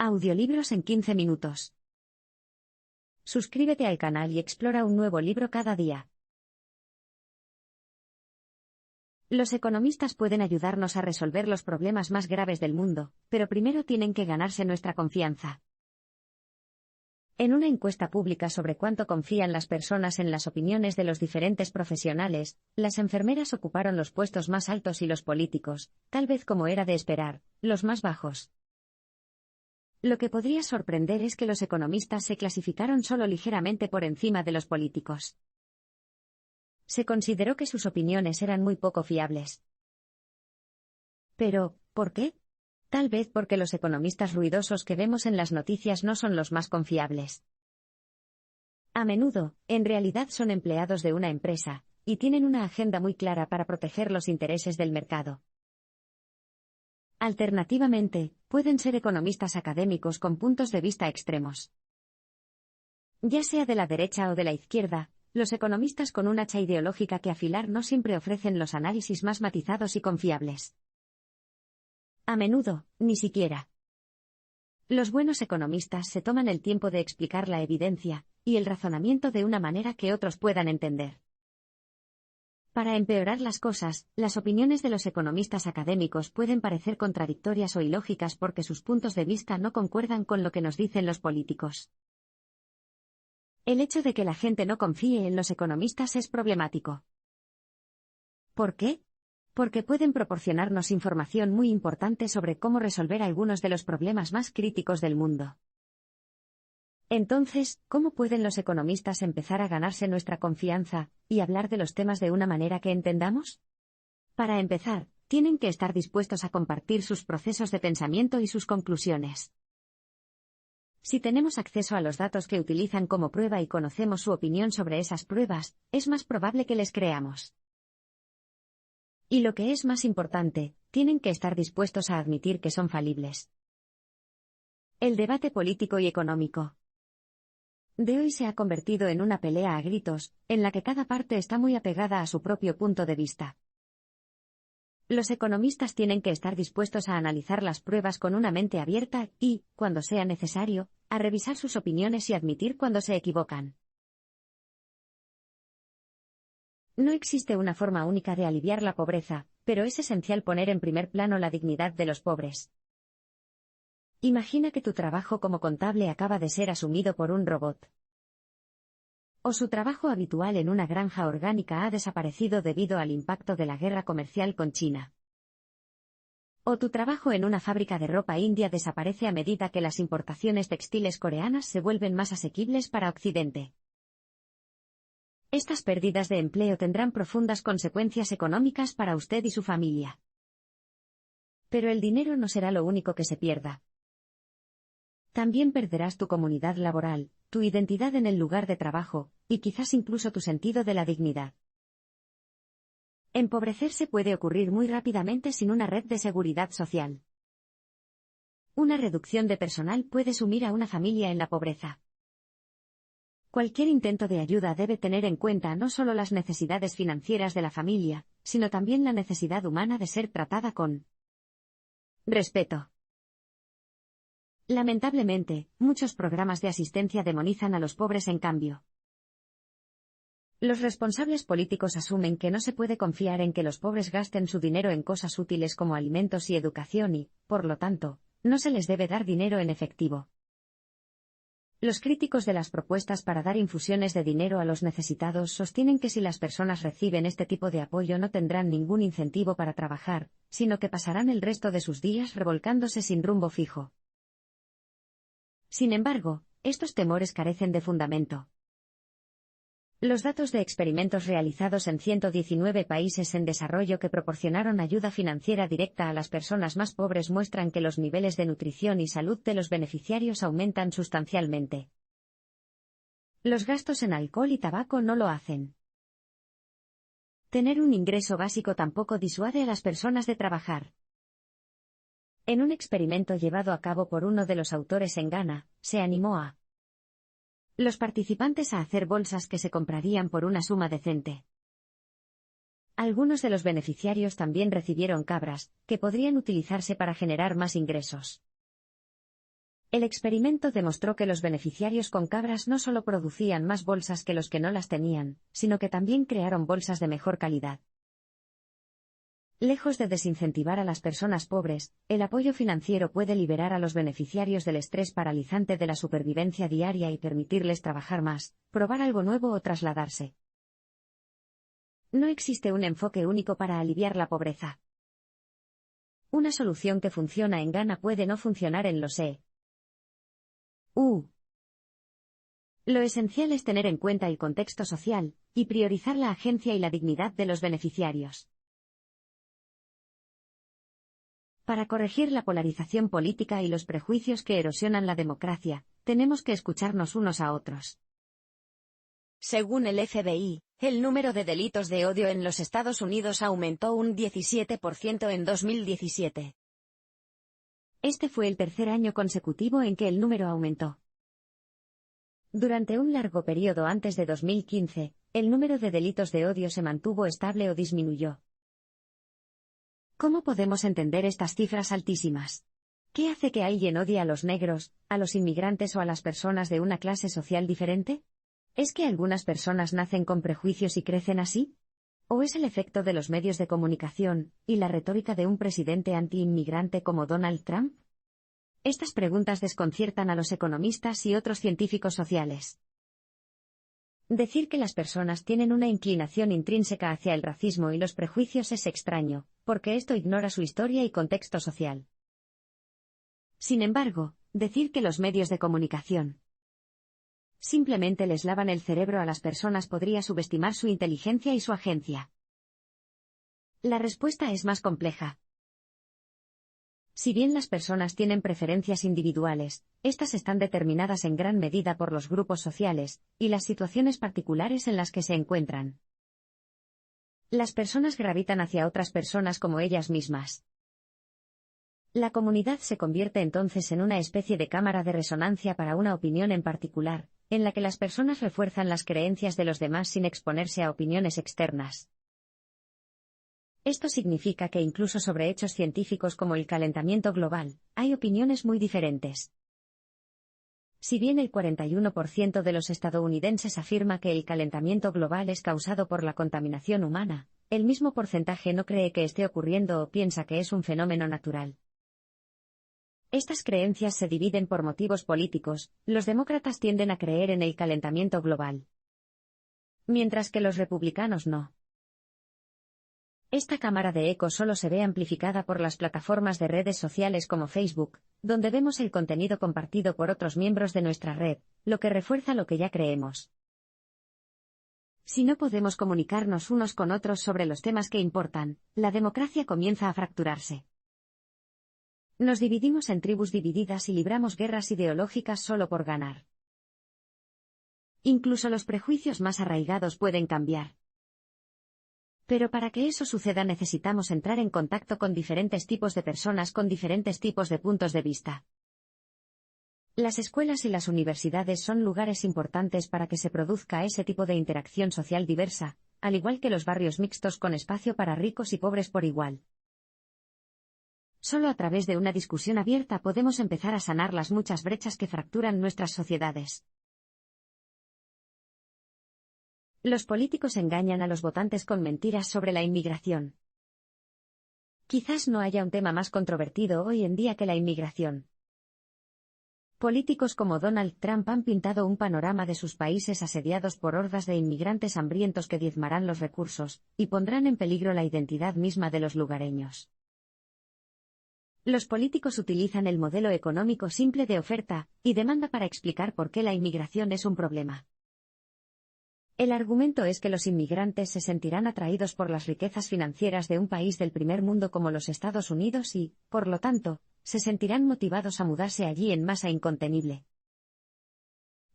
Audiolibros en 15 minutos. Suscríbete al canal y explora un nuevo libro cada día. Los economistas pueden ayudarnos a resolver los problemas más graves del mundo, pero primero tienen que ganarse nuestra confianza. En una encuesta pública sobre cuánto confían las personas en las opiniones de los diferentes profesionales, las enfermeras ocuparon los puestos más altos y los políticos, tal vez como era de esperar, los más bajos. Lo que podría sorprender es que los economistas se clasificaron solo ligeramente por encima de los políticos. Se consideró que sus opiniones eran muy poco fiables. Pero, ¿por qué? Tal vez porque los economistas ruidosos que vemos en las noticias no son los más confiables. A menudo, en realidad son empleados de una empresa, y tienen una agenda muy clara para proteger los intereses del mercado. Alternativamente, pueden ser economistas académicos con puntos de vista extremos. Ya sea de la derecha o de la izquierda, los economistas con un hacha ideológica que afilar no siempre ofrecen los análisis más matizados y confiables. A menudo, ni siquiera. Los buenos economistas se toman el tiempo de explicar la evidencia y el razonamiento de una manera que otros puedan entender. Para empeorar las cosas, las opiniones de los economistas académicos pueden parecer contradictorias o ilógicas porque sus puntos de vista no concuerdan con lo que nos dicen los políticos. El hecho de que la gente no confíe en los economistas es problemático. ¿Por qué? Porque pueden proporcionarnos información muy importante sobre cómo resolver algunos de los problemas más críticos del mundo. Entonces, ¿cómo pueden los economistas empezar a ganarse nuestra confianza y hablar de los temas de una manera que entendamos? Para empezar, tienen que estar dispuestos a compartir sus procesos de pensamiento y sus conclusiones. Si tenemos acceso a los datos que utilizan como prueba y conocemos su opinión sobre esas pruebas, es más probable que les creamos. Y lo que es más importante, tienen que estar dispuestos a admitir que son falibles. El debate político y económico de hoy se ha convertido en una pelea a gritos, en la que cada parte está muy apegada a su propio punto de vista. Los economistas tienen que estar dispuestos a analizar las pruebas con una mente abierta y, cuando sea necesario, a revisar sus opiniones y admitir cuando se equivocan. No existe una forma única de aliviar la pobreza, pero es esencial poner en primer plano la dignidad de los pobres. Imagina que tu trabajo como contable acaba de ser asumido por un robot. O su trabajo habitual en una granja orgánica ha desaparecido debido al impacto de la guerra comercial con China. O tu trabajo en una fábrica de ropa india desaparece a medida que las importaciones textiles coreanas se vuelven más asequibles para Occidente. Estas pérdidas de empleo tendrán profundas consecuencias económicas para usted y su familia. Pero el dinero no será lo único que se pierda. También perderás tu comunidad laboral, tu identidad en el lugar de trabajo, y quizás incluso tu sentido de la dignidad. Empobrecerse puede ocurrir muy rápidamente sin una red de seguridad social. Una reducción de personal puede sumir a una familia en la pobreza. Cualquier intento de ayuda debe tener en cuenta no solo las necesidades financieras de la familia, sino también la necesidad humana de ser tratada con respeto. Lamentablemente, muchos programas de asistencia demonizan a los pobres en cambio. Los responsables políticos asumen que no se puede confiar en que los pobres gasten su dinero en cosas útiles como alimentos y educación y, por lo tanto, no se les debe dar dinero en efectivo. Los críticos de las propuestas para dar infusiones de dinero a los necesitados sostienen que si las personas reciben este tipo de apoyo no tendrán ningún incentivo para trabajar, sino que pasarán el resto de sus días revolcándose sin rumbo fijo. Sin embargo, estos temores carecen de fundamento. Los datos de experimentos realizados en 119 países en desarrollo que proporcionaron ayuda financiera directa a las personas más pobres muestran que los niveles de nutrición y salud de los beneficiarios aumentan sustancialmente. Los gastos en alcohol y tabaco no lo hacen. Tener un ingreso básico tampoco disuade a las personas de trabajar. En un experimento llevado a cabo por uno de los autores en Ghana, se animó a los participantes a hacer bolsas que se comprarían por una suma decente. Algunos de los beneficiarios también recibieron cabras, que podrían utilizarse para generar más ingresos. El experimento demostró que los beneficiarios con cabras no solo producían más bolsas que los que no las tenían, sino que también crearon bolsas de mejor calidad. Lejos de desincentivar a las personas pobres, el apoyo financiero puede liberar a los beneficiarios del estrés paralizante de la supervivencia diaria y permitirles trabajar más, probar algo nuevo o trasladarse. No existe un enfoque único para aliviar la pobreza. Una solución que funciona en Ghana puede no funcionar en los EU. Lo esencial es tener en cuenta el contexto social, y priorizar la agencia y la dignidad de los beneficiarios. Para corregir la polarización política y los prejuicios que erosionan la democracia, tenemos que escucharnos unos a otros. Según el FBI, el número de delitos de odio en los Estados Unidos aumentó un 17% en 2017. Este fue el tercer año consecutivo en que el número aumentó. Durante un largo periodo antes de 2015, el número de delitos de odio se mantuvo estable o disminuyó. ¿Cómo podemos entender estas cifras altísimas? ¿Qué hace que alguien odie a los negros, a los inmigrantes o a las personas de una clase social diferente? ¿Es que algunas personas nacen con prejuicios y crecen así? ¿O es el efecto de los medios de comunicación y la retórica de un presidente anti-inmigrante como Donald Trump? Estas preguntas desconciertan a los economistas y otros científicos sociales. Decir que las personas tienen una inclinación intrínseca hacia el racismo y los prejuicios es extraño, porque esto ignora su historia y contexto social. Sin embargo, decir que los medios de comunicación simplemente les lavan el cerebro a las personas podría subestimar su inteligencia y su agencia. La respuesta es más compleja. Si bien las personas tienen preferencias individuales, estas están determinadas en gran medida por los grupos sociales y las situaciones particulares en las que se encuentran. Las personas gravitan hacia otras personas como ellas mismas. La comunidad se convierte entonces en una especie de cámara de resonancia para una opinión en particular, en la que las personas refuerzan las creencias de los demás sin exponerse a opiniones externas. Esto significa que incluso sobre hechos científicos como el calentamiento global, hay opiniones muy diferentes. Si bien el 41% de los estadounidenses afirma que el calentamiento global es causado por la contaminación humana, el mismo porcentaje no cree que esté ocurriendo o piensa que es un fenómeno natural. Estas creencias se dividen por motivos políticos. Los demócratas tienden a creer en el calentamiento global, mientras que los republicanos no. Esta cámara de eco solo se ve amplificada por las plataformas de redes sociales como Facebook, donde vemos el contenido compartido por otros miembros de nuestra red, lo que refuerza lo que ya creemos. Si no podemos comunicarnos unos con otros sobre los temas que importan, la democracia comienza a fracturarse. Nos dividimos en tribus divididas y libramos guerras ideológicas solo por ganar. Incluso los prejuicios más arraigados pueden cambiar. Pero para que eso suceda necesitamos entrar en contacto con diferentes tipos de personas con diferentes tipos de puntos de vista. Las escuelas y las universidades son lugares importantes para que se produzca ese tipo de interacción social diversa, al igual que los barrios mixtos con espacio para ricos y pobres por igual. Solo a través de una discusión abierta podemos empezar a sanar las muchas brechas que fracturan nuestras sociedades. Los políticos engañan a los votantes con mentiras sobre la inmigración. Quizás no haya un tema más controvertido hoy en día que la inmigración. Políticos como Donald Trump han pintado un panorama de sus países asediados por hordas de inmigrantes hambrientos que diezmarán los recursos, y pondrán en peligro la identidad misma de los lugareños. Los políticos utilizan el modelo económico simple de oferta y demanda para explicar por qué la inmigración es un problema. El argumento es que los inmigrantes se sentirán atraídos por las riquezas financieras de un país del primer mundo como los Estados Unidos y, por lo tanto, se sentirán motivados a mudarse allí en masa incontenible.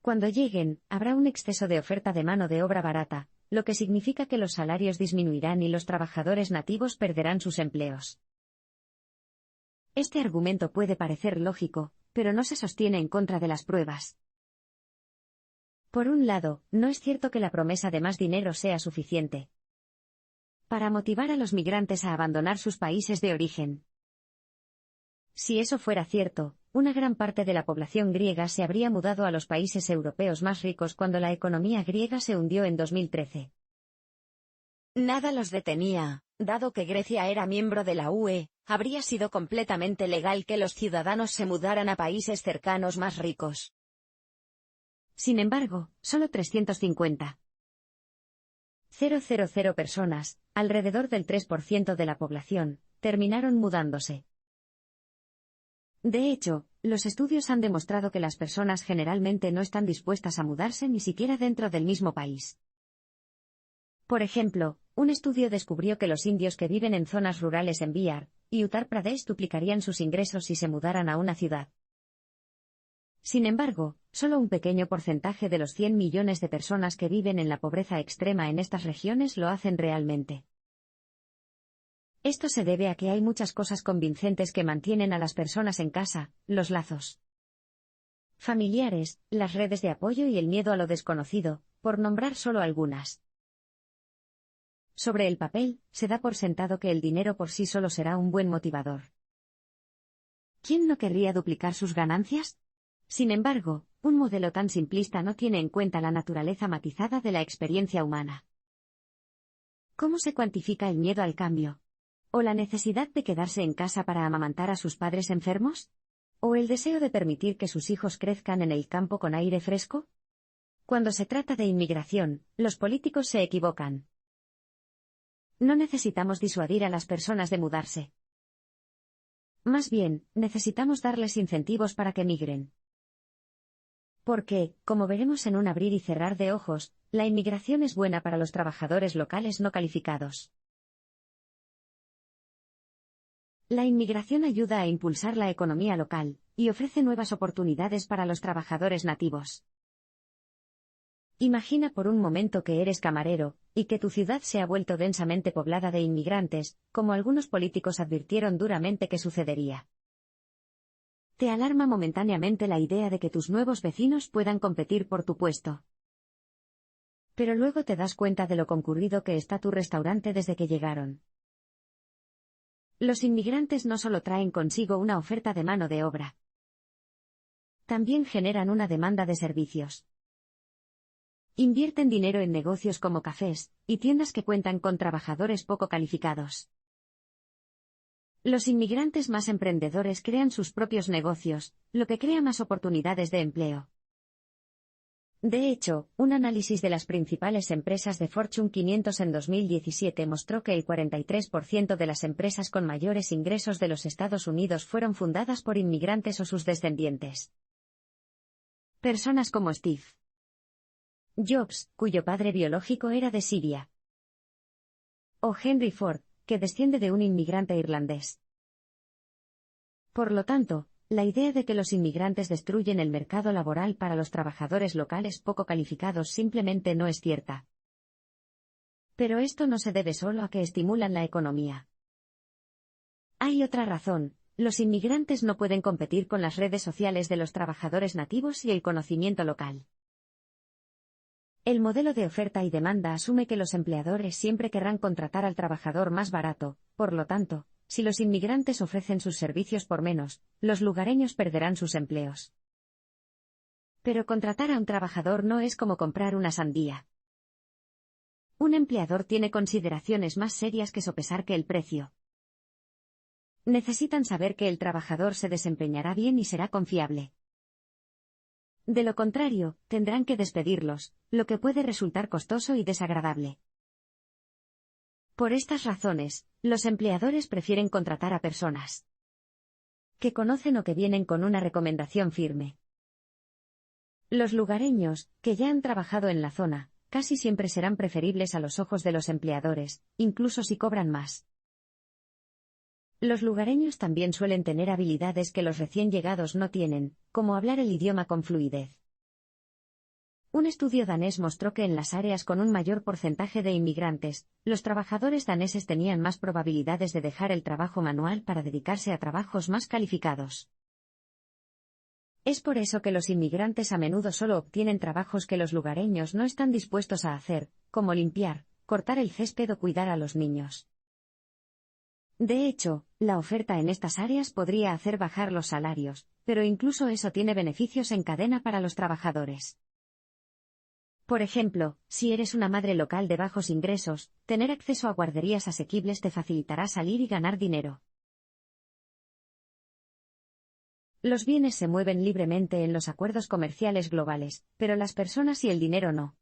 Cuando lleguen, habrá un exceso de oferta de mano de obra barata, lo que significa que los salarios disminuirán y los trabajadores nativos perderán sus empleos. Este argumento puede parecer lógico, pero no se sostiene en contra de las pruebas. Por un lado, no es cierto que la promesa de más dinero sea suficiente para motivar a los migrantes a abandonar sus países de origen. Si eso fuera cierto, una gran parte de la población griega se habría mudado a los países europeos más ricos cuando la economía griega se hundió en 2013. Nada los detenía, dado que Grecia era miembro de la UE, habría sido completamente legal que los ciudadanos se mudaran a países cercanos más ricos. Sin embargo, solo 350,000 personas, alrededor del 3% de la población, terminaron mudándose. De hecho, los estudios han demostrado que las personas generalmente no están dispuestas a mudarse ni siquiera dentro del mismo país. Por ejemplo, un estudio descubrió que los indios que viven en zonas rurales en Bihar y Uttar Pradesh duplicarían sus ingresos si se mudaran a una ciudad. Sin embargo, solo un pequeño porcentaje de los 100 millones de personas que viven en la pobreza extrema en estas regiones lo hacen realmente. Esto se debe a que hay muchas cosas convincentes que mantienen a las personas en casa: los lazos familiares, las redes de apoyo y el miedo a lo desconocido, por nombrar solo algunas. Sobre el papel, se da por sentado que el dinero por sí solo será un buen motivador. ¿Quién no querría duplicar sus ganancias? Sin embargo, un modelo tan simplista no tiene en cuenta la naturaleza matizada de la experiencia humana. ¿Cómo se cuantifica el miedo al cambio? ¿O la necesidad de quedarse en casa para amamantar a sus padres enfermos? ¿O el deseo de permitir que sus hijos crezcan en el campo con aire fresco? Cuando se trata de inmigración, los políticos se equivocan. No necesitamos disuadir a las personas de mudarse. Más bien, necesitamos darles incentivos para que migren. Porque, como veremos en un abrir y cerrar de ojos, la inmigración es buena para los trabajadores locales no calificados. La inmigración ayuda a impulsar la economía local y ofrece nuevas oportunidades para los trabajadores nativos. Imagina por un momento que eres camarero y que tu ciudad se ha vuelto densamente poblada de inmigrantes, como algunos políticos advirtieron duramente que sucedería. Te alarma momentáneamente la idea de que tus nuevos vecinos puedan competir por tu puesto. Pero luego te das cuenta de lo concurrido que está tu restaurante desde que llegaron. Los inmigrantes no solo traen consigo una oferta de mano de obra. También generan una demanda de servicios. Invierten dinero en negocios como cafés y tiendas que cuentan con trabajadores poco calificados. Los inmigrantes más emprendedores crean sus propios negocios, lo que crea más oportunidades de empleo. De hecho, un análisis de las principales empresas de Fortune 500 en 2017 mostró que el 43% de las empresas con mayores ingresos de los Estados Unidos fueron fundadas por inmigrantes o sus descendientes. Personas como Steve Jobs, cuyo padre biológico era de Siria. O Henry Ford, que desciende de un inmigrante irlandés. Por lo tanto, la idea de que los inmigrantes destruyen el mercado laboral para los trabajadores locales poco calificados simplemente no es cierta. Pero esto no se debe solo a que estimulan la economía. Hay otra razón: los inmigrantes no pueden competir con las redes sociales de los trabajadores nativos y el conocimiento local. El modelo de oferta y demanda asume que los empleadores siempre querrán contratar al trabajador más barato, por lo tanto, si los inmigrantes ofrecen sus servicios por menos, los lugareños perderán sus empleos. Pero contratar a un trabajador no es como comprar una sandía. Un empleador tiene consideraciones más serias que sopesar que el precio. Necesitan saber que el trabajador se desempeñará bien y será confiable. De lo contrario, tendrán que despedirlos, lo que puede resultar costoso y desagradable. Por estas razones, los empleadores prefieren contratar a personas que conocen o que vienen con una recomendación firme. Los lugareños, que ya han trabajado en la zona, casi siempre serán preferibles a los ojos de los empleadores, incluso si cobran más. Los lugareños también suelen tener habilidades que los recién llegados no tienen, como hablar el idioma con fluidez. Un estudio danés mostró que en las áreas con un mayor porcentaje de inmigrantes, los trabajadores daneses tenían más probabilidades de dejar el trabajo manual para dedicarse a trabajos más calificados. Es por eso que los inmigrantes a menudo solo obtienen trabajos que los lugareños no están dispuestos a hacer, como limpiar, cortar el césped o cuidar a los niños. De hecho, la oferta en estas áreas podría hacer bajar los salarios, pero incluso eso tiene beneficios en cadena para los trabajadores. Por ejemplo, si eres una madre local de bajos ingresos, tener acceso a guarderías asequibles te facilitará salir y ganar dinero. Los bienes se mueven libremente en los acuerdos comerciales globales, pero las personas y el dinero no.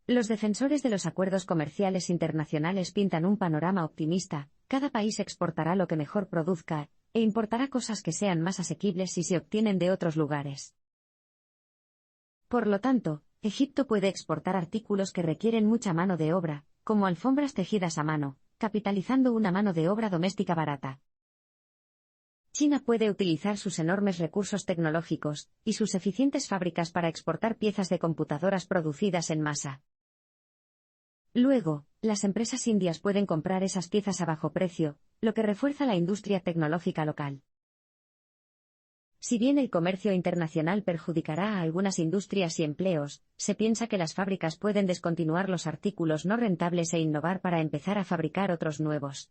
Los defensores de los acuerdos comerciales internacionales pintan un panorama optimista: cada país exportará lo que mejor produzca, e importará cosas que sean más asequibles si se obtienen de otros lugares. Por lo tanto, Egipto puede exportar artículos que requieren mucha mano de obra, como alfombras tejidas a mano, capitalizando una mano de obra doméstica barata. China puede utilizar sus enormes recursos tecnológicos y sus eficientes fábricas para exportar piezas de computadoras producidas en masa. Luego, las empresas indias pueden comprar esas piezas a bajo precio, lo que refuerza la industria tecnológica local. Si bien el comercio internacional perjudicará a algunas industrias y empleos, se piensa que las fábricas pueden descontinuar los artículos no rentables e innovar para empezar a fabricar otros nuevos.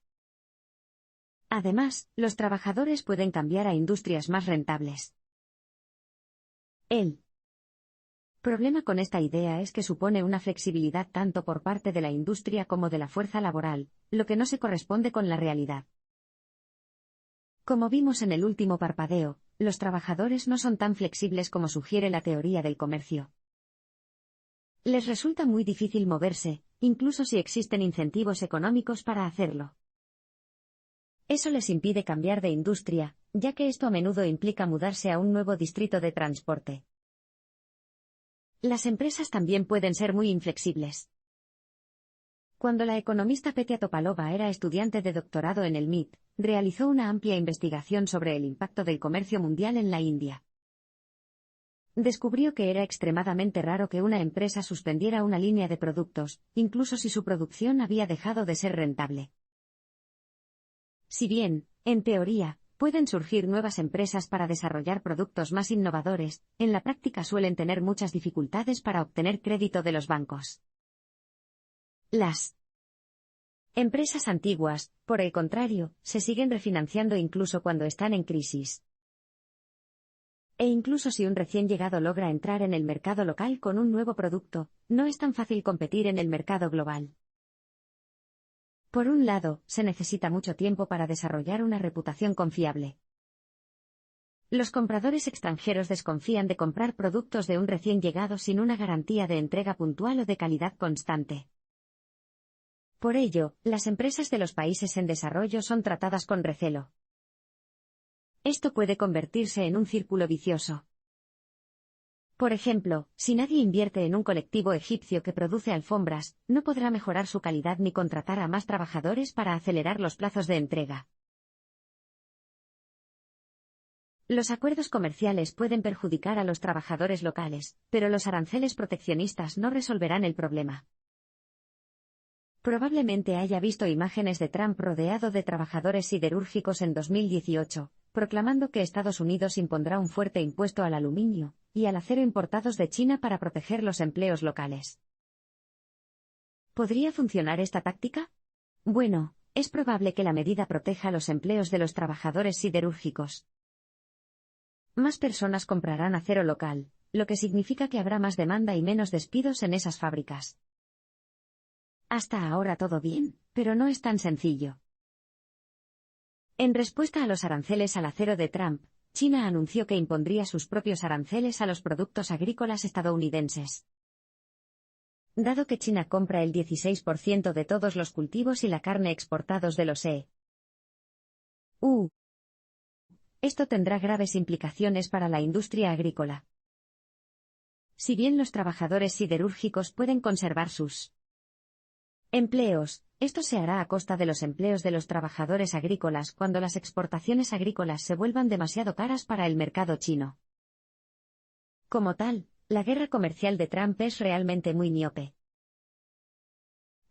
Además, los trabajadores pueden cambiar a industrias más rentables. El problema con esta idea es que supone una flexibilidad tanto por parte de la industria como de la fuerza laboral, lo que no se corresponde con la realidad. Como vimos en el último parpadeo, los trabajadores no son tan flexibles como sugiere la teoría del comercio. Les resulta muy difícil moverse, incluso si existen incentivos económicos para hacerlo. Eso les impide cambiar de industria, ya que esto a menudo implica mudarse a un nuevo distrito de transporte. Las empresas también pueden ser muy inflexibles. Cuando la economista Petya Topalova era estudiante de doctorado en el MIT, realizó una amplia investigación sobre el impacto del comercio mundial en la India. Descubrió que era extremadamente raro que una empresa suspendiera una línea de productos, incluso si su producción había dejado de ser rentable. Si bien, en teoría, pueden surgir nuevas empresas para desarrollar productos más innovadores, en la práctica suelen tener muchas dificultades para obtener crédito de los bancos. Las empresas antiguas, por el contrario, se siguen refinanciando incluso cuando están en crisis. E incluso si un recién llegado logra entrar en el mercado local con un nuevo producto, no es tan fácil competir en el mercado global. Por un lado, se necesita mucho tiempo para desarrollar una reputación confiable. Los compradores extranjeros desconfían de comprar productos de un recién llegado sin una garantía de entrega puntual o de calidad constante. Por ello, las empresas de los países en desarrollo son tratadas con recelo. Esto puede convertirse en un círculo vicioso. Por ejemplo, si nadie invierte en un colectivo egipcio que produce alfombras, no podrá mejorar su calidad ni contratar a más trabajadores para acelerar los plazos de entrega. Los acuerdos comerciales pueden perjudicar a los trabajadores locales, pero los aranceles proteccionistas no resolverán el problema. Probablemente haya visto imágenes de Trump rodeado de trabajadores siderúrgicos en 2018, proclamando que Estados Unidos impondrá un fuerte impuesto al aluminio y al acero importados de China para proteger los empleos locales. ¿Podría funcionar esta táctica? Bueno, es probable que la medida proteja los empleos de los trabajadores siderúrgicos. Más personas comprarán acero local, lo que significa que habrá más demanda y menos despidos en esas fábricas. Hasta ahora todo bien, pero no es tan sencillo. En respuesta a los aranceles al acero de Trump, China anunció que impondría sus propios aranceles a los productos agrícolas estadounidenses. Dado que China compra el 16% de todos los cultivos y la carne exportados de los EU, esto tendrá graves implicaciones para la industria agrícola. Si bien los trabajadores siderúrgicos pueden conservar sus empleos, esto se hará a costa de los empleos de los trabajadores agrícolas cuando las exportaciones agrícolas se vuelvan demasiado caras para el mercado chino. Como tal, la guerra comercial de Trump es realmente muy miope.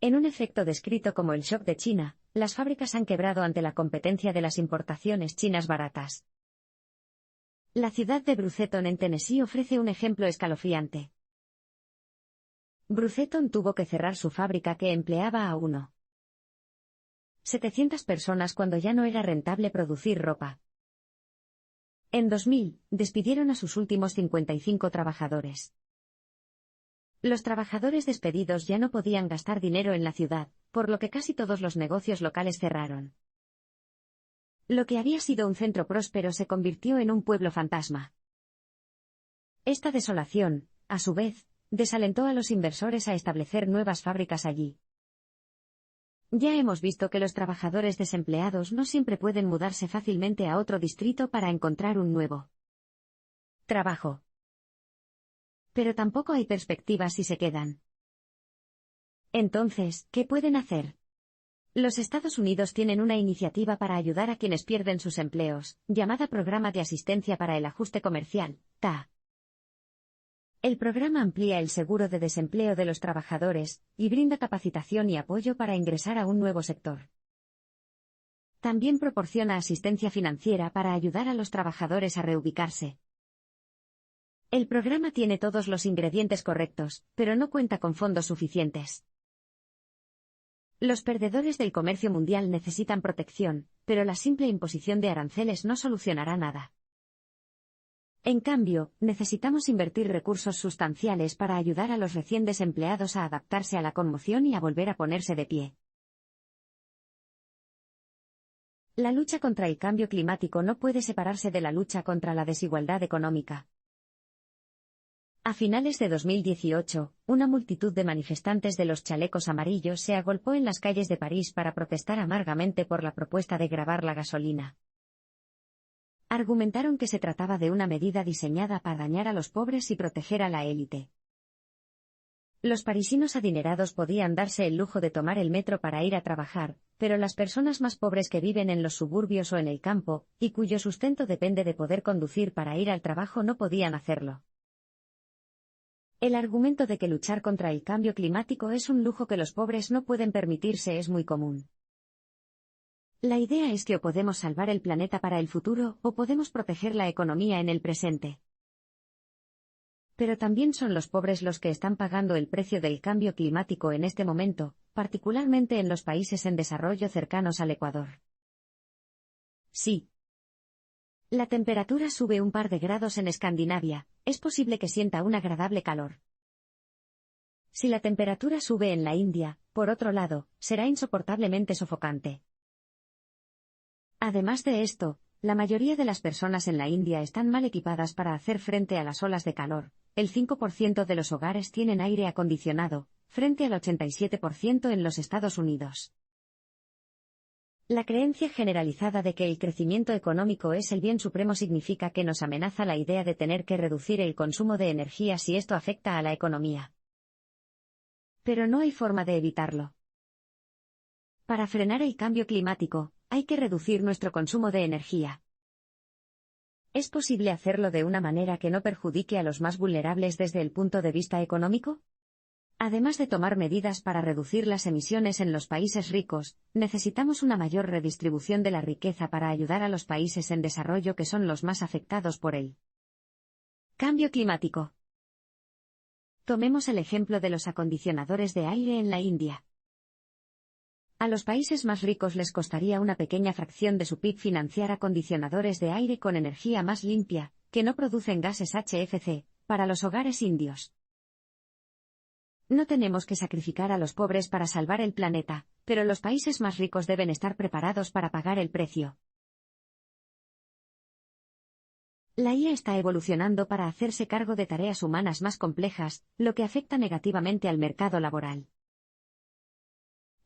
En un efecto descrito como el shock de China, las fábricas han quebrado ante la competencia de las importaciones chinas baratas. La ciudad de Bruceton en Tennessee ofrece un ejemplo escalofriante. Bruceton tuvo que cerrar su fábrica que empleaba a 700 personas cuando ya no era rentable producir ropa. En 2000, despidieron a sus últimos 55 trabajadores. Los trabajadores despedidos ya no podían gastar dinero en la ciudad, por lo que casi todos los negocios locales cerraron. Lo que había sido un centro próspero se convirtió en un pueblo fantasma. Esta desolación, a su vez, desalentó a los inversores a establecer nuevas fábricas allí. Ya hemos visto que los trabajadores desempleados no siempre pueden mudarse fácilmente a otro distrito para encontrar un nuevo trabajo. Pero tampoco hay perspectivas si se quedan. Entonces, ¿qué pueden hacer? Los Estados Unidos tienen una iniciativa para ayudar a quienes pierden sus empleos, llamada Programa de Asistencia para el Ajuste Comercial, TA. El programa amplía el seguro de desempleo de los trabajadores, y brinda capacitación y apoyo para ingresar a un nuevo sector. También proporciona asistencia financiera para ayudar a los trabajadores a reubicarse. El programa tiene todos los ingredientes correctos, pero no cuenta con fondos suficientes. Los perdedores del comercio mundial necesitan protección, pero la simple imposición de aranceles no solucionará nada. En cambio, necesitamos invertir recursos sustanciales para ayudar a los recién desempleados a adaptarse a la conmoción y a volver a ponerse de pie. La lucha contra el cambio climático no puede separarse de la lucha contra la desigualdad económica. A finales de 2018, una multitud de manifestantes de los chalecos amarillos se agolpó en las calles de París para protestar amargamente por la propuesta de gravar la gasolina. Argumentaron que se trataba de una medida diseñada para dañar a los pobres y proteger a la élite. Los parisinos adinerados podían darse el lujo de tomar el metro para ir a trabajar, pero las personas más pobres que viven en los suburbios o en el campo, y cuyo sustento depende de poder conducir para ir al trabajo no podían hacerlo. El argumento de que luchar contra el cambio climático es un lujo que los pobres no pueden permitirse es muy común. La idea es que o podemos salvar el planeta para el futuro, o podemos proteger la economía en el presente. Pero también son los pobres los que están pagando el precio del cambio climático en este momento, particularmente en los países en desarrollo cercanos al Ecuador. Sí. La temperatura sube un par de grados en Escandinavia, es posible que sienta un agradable calor. Si la temperatura sube en la India, por otro lado, será insoportablemente sofocante. Además de esto, la mayoría de las personas en la India están mal equipadas para hacer frente a las olas de calor. El 5% de los hogares tienen aire acondicionado, frente al 87% en los Estados Unidos. La creencia generalizada de que el crecimiento económico es el bien supremo significa que nos amenaza la idea de tener que reducir el consumo de energía si esto afecta a la economía. Pero no hay forma de evitarlo. Para frenar el cambio climático, hay que reducir nuestro consumo de energía. ¿Es posible hacerlo de una manera que no perjudique a los más vulnerables desde el punto de vista económico? Además de tomar medidas para reducir las emisiones en los países ricos, necesitamos una mayor redistribución de la riqueza para ayudar a los países en desarrollo que son los más afectados por el cambio climático. Tomemos el ejemplo de los acondicionadores de aire en la India. A los países más ricos les costaría una pequeña fracción de su PIB financiar acondicionadores de aire con energía más limpia, que no producen gases HFC, para los hogares indios. No tenemos que sacrificar a los pobres para salvar el planeta, pero los países más ricos deben estar preparados para pagar el precio. La IA está evolucionando para hacerse cargo de tareas humanas más complejas, lo que afecta negativamente al mercado laboral.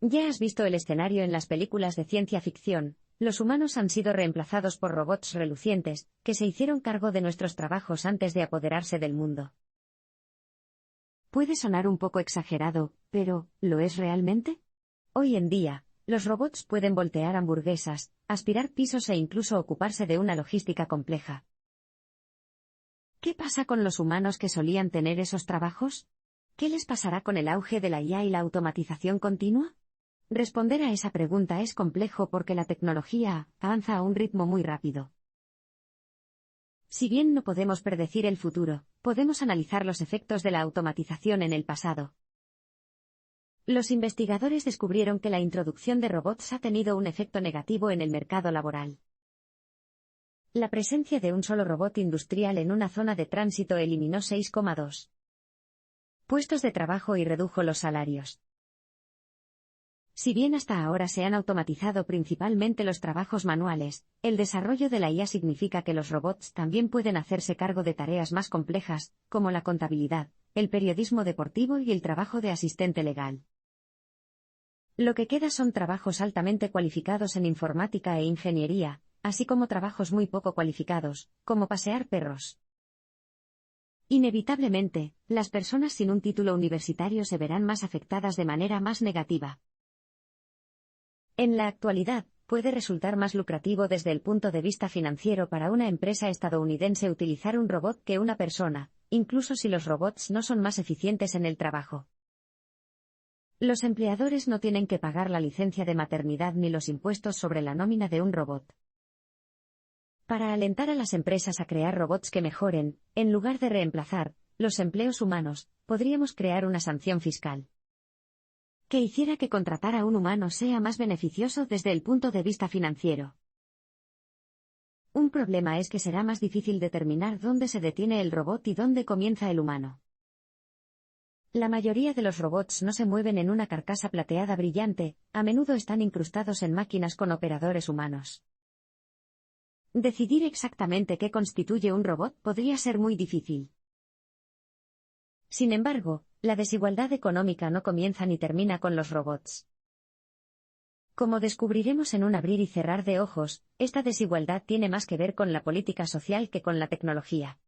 Ya has visto el escenario en las películas de ciencia ficción. Los humanos han sido reemplazados por robots relucientes, que se hicieron cargo de nuestros trabajos antes de apoderarse del mundo. Puede sonar un poco exagerado, pero ¿lo es realmente? Hoy en día, los robots pueden voltear hamburguesas, aspirar pisos e incluso ocuparse de una logística compleja. ¿Qué pasa con los humanos que solían tener esos trabajos? ¿Qué les pasará con el auge de la IA y la automatización continua? Responder a esa pregunta es complejo porque la tecnología avanza a un ritmo muy rápido. Si bien no podemos predecir el futuro, podemos analizar los efectos de la automatización en el pasado. Los investigadores descubrieron que la introducción de robots ha tenido un efecto negativo en el mercado laboral. La presencia de un solo robot industrial en una zona de tránsito eliminó 6,2 puestos de trabajo y redujo los salarios. Si bien hasta ahora se han automatizado principalmente los trabajos manuales, el desarrollo de la IA significa que los robots también pueden hacerse cargo de tareas más complejas, como la contabilidad, el periodismo deportivo y el trabajo de asistente legal. Lo que queda son trabajos altamente cualificados en informática e ingeniería, así como trabajos muy poco cualificados, como pasear perros. Inevitablemente, las personas sin un título universitario se verán más afectadas de manera más negativa. En la actualidad, puede resultar más lucrativo desde el punto de vista financiero para una empresa estadounidense utilizar un robot que una persona, incluso si los robots no son más eficientes en el trabajo. Los empleadores no tienen que pagar la licencia de maternidad ni los impuestos sobre la nómina de un robot. Para alentar a las empresas a crear robots que mejoren, en lugar de reemplazar los empleos humanos, podríamos crear una sanción fiscal que hiciera que contratar a un humano sea más beneficioso desde el punto de vista financiero. Un problema es que será más difícil determinar dónde se detiene el robot y dónde comienza el humano. La mayoría de los robots no se mueven en una carcasa plateada brillante, a menudo están incrustados en máquinas con operadores humanos. Decidir exactamente qué constituye un robot podría ser muy difícil. Sin embargo, la desigualdad económica no comienza ni termina con los robots. Como descubriremos en un abrir y cerrar de ojos, esta desigualdad tiene más que ver con la política social que con la tecnología.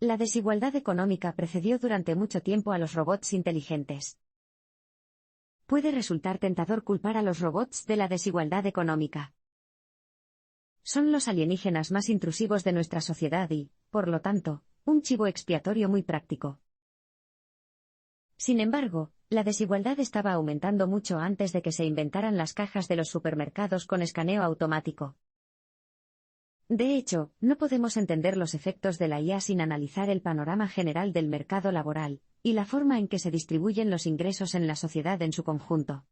La desigualdad económica precedió durante mucho tiempo a los robots inteligentes. Puede resultar tentador culpar a los robots de la desigualdad económica. Son los alienígenas más intrusivos de nuestra sociedad y, por lo tanto, un chivo expiatorio muy práctico. Sin embargo, la desigualdad estaba aumentando mucho antes de que se inventaran las cajas de los supermercados con escaneo automático. De hecho, no podemos entender los efectos de la IA sin analizar el panorama general del mercado laboral y la forma en que se distribuyen los ingresos en la sociedad en su conjunto.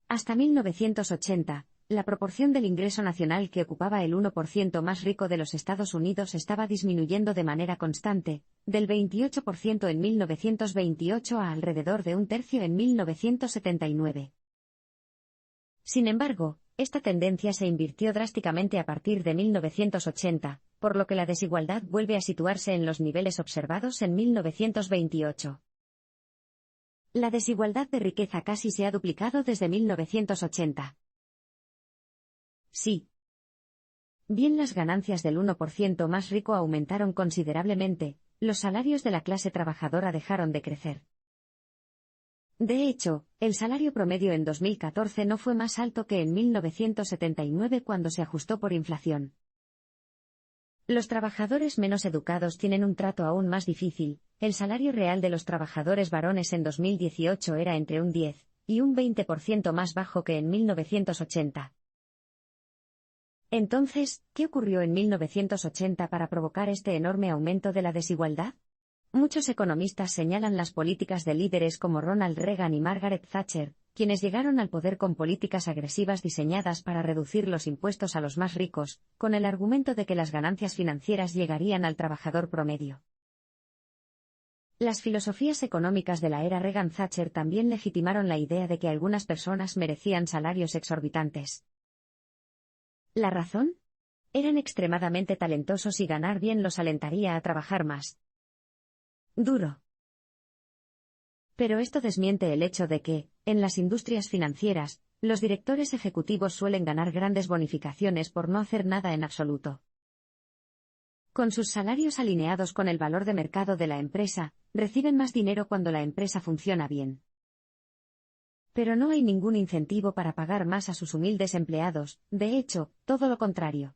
Hasta 1980, la proporción del ingreso nacional que ocupaba el 1% más rico de los Estados Unidos estaba disminuyendo de manera constante, del 28% en 1928 a alrededor de un tercio en 1979. Sin embargo, esta tendencia se invirtió drásticamente a partir de 1980, por lo que la desigualdad vuelve a situarse en los niveles observados en 1928. La desigualdad de riqueza casi se ha duplicado desde 1980. Sí. Bien, las ganancias del 1% más rico aumentaron considerablemente, los salarios de la clase trabajadora dejaron de crecer. De hecho, el salario promedio en 2014 no fue más alto que en 1979 cuando se ajustó por inflación. Los trabajadores menos educados tienen un trato aún más difícil. El salario real de los trabajadores varones en 2018 era entre un 10 y un 20% más bajo que en 1980. Entonces, ¿qué ocurrió en 1980 para provocar este enorme aumento de la desigualdad? Muchos economistas señalan las políticas de líderes como Ronald Reagan y Margaret Thatcher, quienes llegaron al poder con políticas agresivas diseñadas para reducir los impuestos a los más ricos, con el argumento de que las ganancias financieras llegarían al trabajador promedio. Las filosofías económicas de la era Reagan-Thatcher también legitimaron la idea de que algunas personas merecían salarios exorbitantes. ¿La razón? Eran extremadamente talentosos y ganar bien los alentaría a trabajar más duro. Pero esto desmiente el hecho de que, en las industrias financieras, los directores ejecutivos suelen ganar grandes bonificaciones por no hacer nada en absoluto. Con sus salarios alineados con el valor de mercado de la empresa, reciben más dinero cuando la empresa funciona bien. Pero no hay ningún incentivo para pagar más a sus humildes empleados, de hecho, todo lo contrario.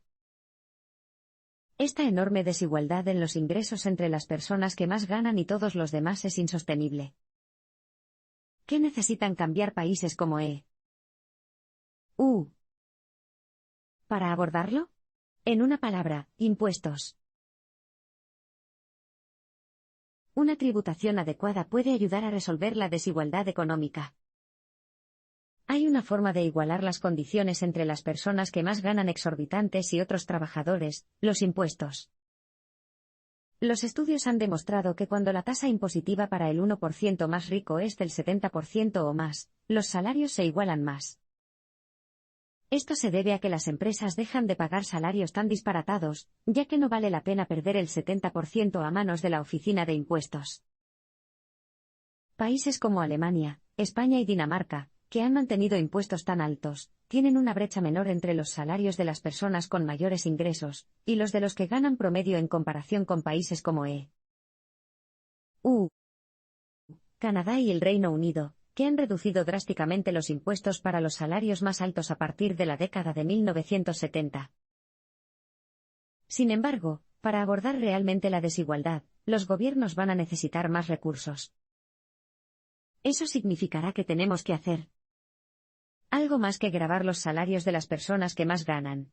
Esta enorme desigualdad en los ingresos entre las personas que más ganan y todos los demás es insostenible. ¿Qué necesitan cambiar países como EU para abordarlo? En una palabra, impuestos. Una tributación adecuada puede ayudar a resolver la desigualdad económica. Hay una forma de igualar las condiciones entre las personas que más ganan exorbitantes y otros trabajadores: los impuestos. Los estudios han demostrado que cuando la tasa impositiva para el 1% más rico es del 70% o más, los salarios se igualan más. Esto se debe a que las empresas dejan de pagar salarios tan disparatados, ya que no vale la pena perder el 70% a manos de la Oficina de Impuestos. Países como Alemania, España y Dinamarca, que han mantenido impuestos tan altos, tienen una brecha menor entre los salarios de las personas con mayores ingresos y los de los que ganan promedio en comparación con países como Canadá y el Reino Unido, que han reducido drásticamente los impuestos para los salarios más altos a partir de la década de 1970. Sin embargo, para abordar realmente la desigualdad, los gobiernos van a necesitar más recursos. Eso significará que tenemos que hacer algo más que gravar los salarios de las personas que más ganan.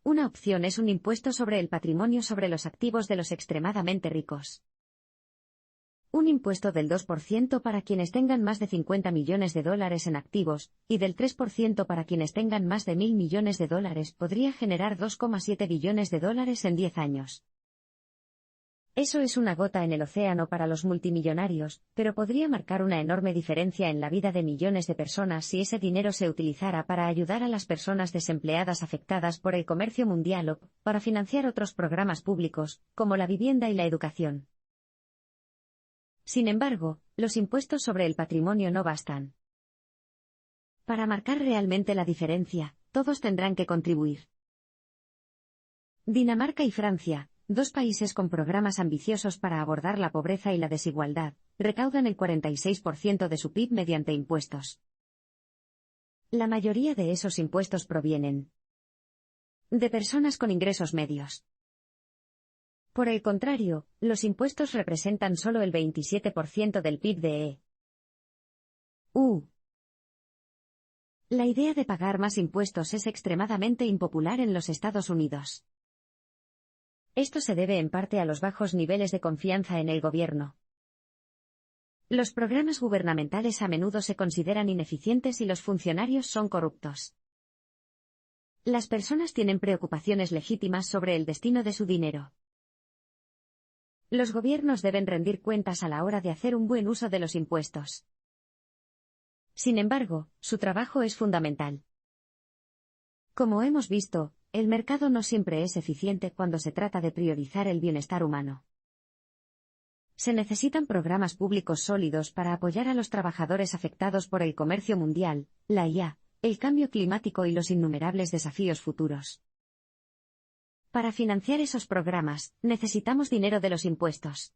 Una opción es un impuesto sobre el patrimonio sobre los activos de los extremadamente ricos. Un impuesto del 2% para quienes tengan más de 50 millones de dólares en activos, y del 3% para quienes tengan más de 1.000 millones de dólares podría generar 2,7 billones de dólares en 10 años. Eso es una gota en el océano para los multimillonarios, pero podría marcar una enorme diferencia en la vida de millones de personas si ese dinero se utilizara para ayudar a las personas desempleadas afectadas por el comercio mundial o para financiar otros programas públicos, como la vivienda y la educación. Sin embargo, los impuestos sobre el patrimonio no bastan. Para marcar realmente la diferencia, todos tendrán que contribuir. Dinamarca y Francia, dos países con programas ambiciosos para abordar la pobreza y la desigualdad, recaudan el 46% de su PIB mediante impuestos. La mayoría de esos impuestos provienen de personas con ingresos medios. Por el contrario, los impuestos representan solo el 27% del PIB de La idea de pagar más impuestos es extremadamente impopular en los Estados Unidos. Esto se debe en parte a los bajos niveles de confianza en el gobierno. Los programas gubernamentales a menudo se consideran ineficientes y los funcionarios son corruptos. Las personas tienen preocupaciones legítimas sobre el destino de su dinero. Los gobiernos deben rendir cuentas a la hora de hacer un buen uso de los impuestos. Sin embargo, su trabajo es fundamental. Como hemos visto, el mercado no siempre es eficiente cuando se trata de priorizar el bienestar humano. Se necesitan programas públicos sólidos para apoyar a los trabajadores afectados por el comercio mundial, la IA, el cambio climático y los innumerables desafíos futuros. Para financiar esos programas, necesitamos dinero de los impuestos.